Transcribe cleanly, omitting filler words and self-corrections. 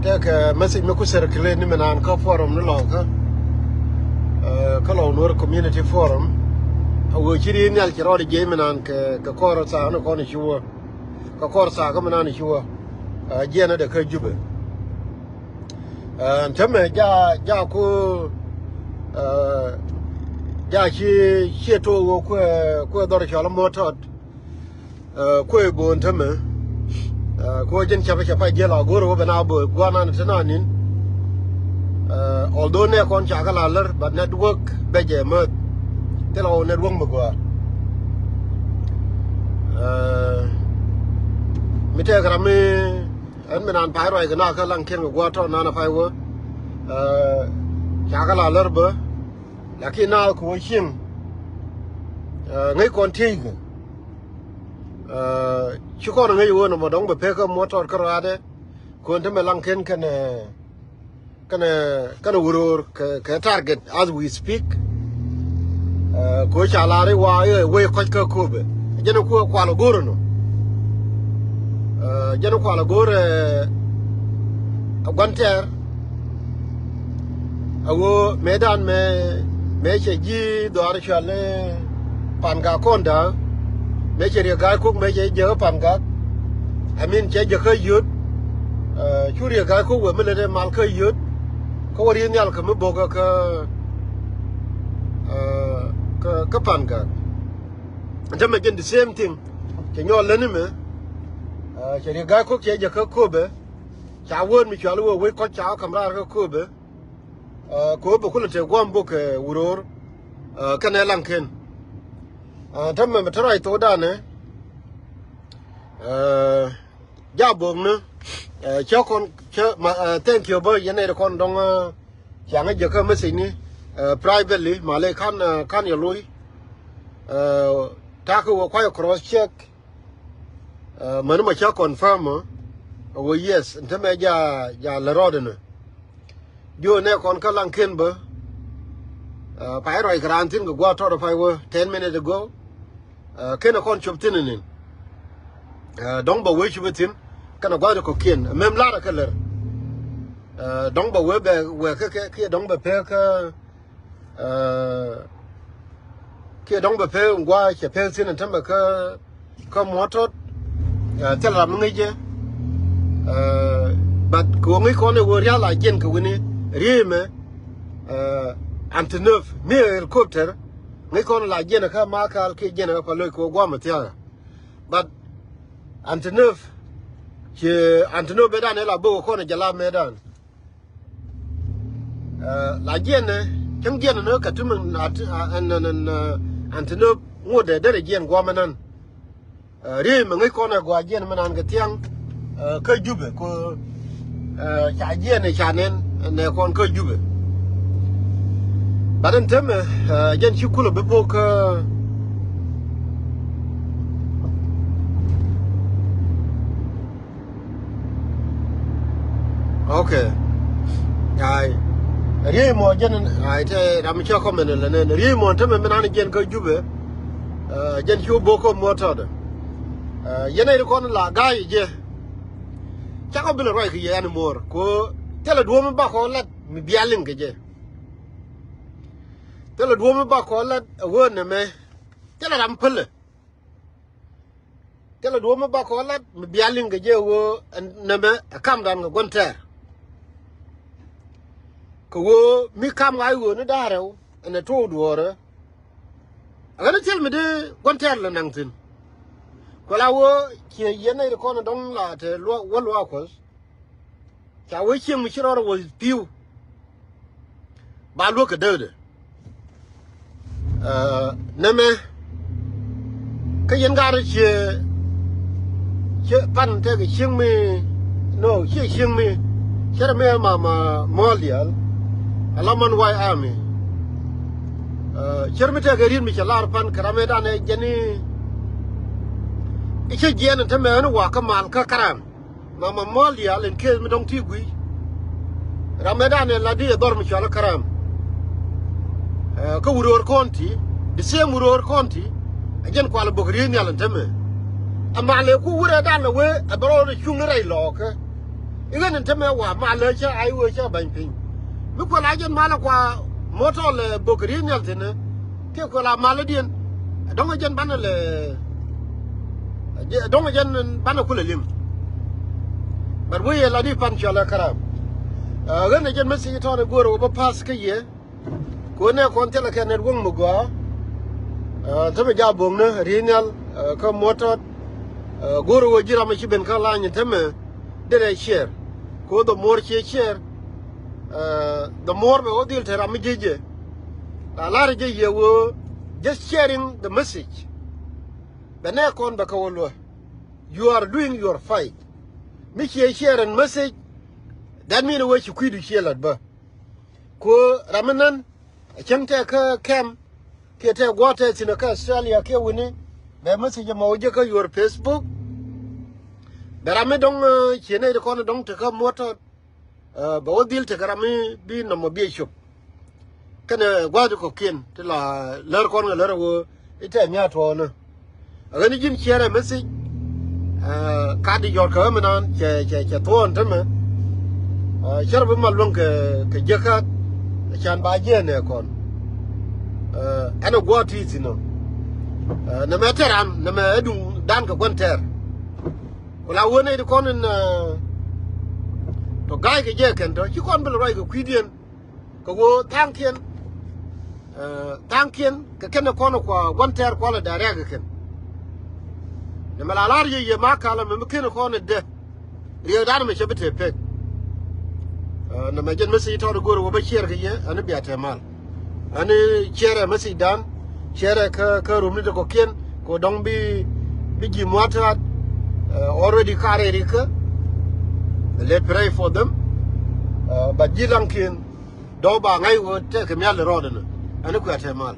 take message me ku circulate ni menan ka forum ni lo ka lo Nuer community forum wo chiri Nhial chiro de je menan ka kor sa no ko ni chuo ka kor sa ka menan ni chuo je na de ka jube tame ja ku ja chi to wo ku dor chala Motot ku bo tame ko jen chapa je la goro be na bo gwana na tananin although ne kon cha kala ler but network be je mo telo network mo gwa mi te grami an menan pai roi kana ka lang ken gwa to na pai wo cha kala ler ba lakin na ko shin ngai kon ti chu ko ngai wo no mo dong be pe ka Motot ka ra de ko te me lang ken kana urur ka target as we speak ko chala re wa we ko ko be jeno ko kwalo goro no jeno kwalo gore agwanter awo medan me che ji do ar chale panga konda me che ri ga ko me che je panga amin che je khayut churi ga ko we me le mal khayut ko ri Nhial ka me boga ka panga jama gen the same thing ke nyol le ni me che ri ga ko che je ko be cha won mi chalo we ko cha kamra ko be ko be ko te gwam bo ke uror kana lanken tamme me trai to da ne ja bom ne cho con thank you boy yene de kon dong chang je ka me sin ni privately male kan yo lui ta ko ko cross check man ma cha confirm oh yes ntame ja la rodene yo ne kon ka lanken ba pai roi grantin go gwa to pai wo 10 minutes ago ken kon chop tinin dong ba we chubetin kana gwa ko ken mem la ka ler dong ba we ke dong ba pe ke dong ba pe gwa che pe sin tamba ka Motot tela ngi je but ko ngi ko ne wo ya la jen ko ni rime anteneuf mi helicopter ngi ko la jen ka ma ka ke jen ka lo ko gwa ma tia but anteneuf che anteneuf be dan la bo ko ne jala medan la jen kem jen no ka tum anteneuf ngode de jen gwa manan rime ngi ko ne gwa jen manan ga tiang ka jube ko cha jen ne chanen ne kon ka jube badan teme jen shi kula be bo ka okay ai rimo jen ai te ram cha comment le ne rimo teme menan jen ka jube jen shi bo ko Motot yene ko la gai je cha ko bil roi ke yan mor ko tele do ba ko lat mi bialin ke je tele do ba ko lat won me tele ram pele tele do ba ko lat mi bialin ke je wo ne me kam dan go gonter ko wo mi kam ai wo ne darew ene to do re ana tel mi de gonter la nang tin ko la wo ke yene ko no dong la te lo ko cha we chi mi chiro wo piu ba lo ka de na me ka yen ga che pan te ke ching mi no che ching mi che me ma molial alaman wai army che me te ke rin mi cha lar pan karame da ne jeni iche jen te me no wa ka mal ka karam mama molia len ke mi dong ti gui ramadan la di dor mi chala karam ko uror konti de se uror konti ajen ko ala bogri Nhial te me ama le ku wura dan we abro ni chung rai lo ke Even in Temewa, Malaysia, I wish I bang ping. Because I just Malaqua Motot Bocarian dinner, Kikola Maladian, I don't again banale. Don't again Banakulim. But we are Ladi Panchola Karam. Then again, Messi told a good over past year. Kona Contella can at Wumugua. Tamaja Bungna, Nhial, come Motot, Guru Jiramachiban Kalan and Teme, did I share? Go the more share, the more we all deal Teramijije. A large year were just sharing the message. Benakon Bakawolo, you are doing your fight. Michi share and message, that means what you could share at Ba. Ko Ramanan, a Chantaka Cam. Kete water in a Australia ke winning the message Mojaka your Facebook. But I don't chene the corner don't take up water but what deal to Karami be no mobile shop. Can a water cocaine till a letter corner letter wo it a nyat one. A when you share a message Cardi your Kermanan, Chaton Tema Cherubima Lunka Kajaka Chan Bajan Aircon. Ano go to it, you know. No matter no matter Dan ka quanter. Well, I want to con to guy ka je kan to you can't be right ko kwidian ko go tankian ka ken ko ko quanter ko la dare ka ken. Ne malalar ye makala me ken ko ne de riyo dan me chebete pek. No me jen me si to go ro ba share ka ye an biya temal. Ani share message dan share ka room ni ko ken ko dong bi ji Motot already carry rika. Let's pray for them. But jilang kin do ba ngai wo te ke myal rodana ani ku atemal.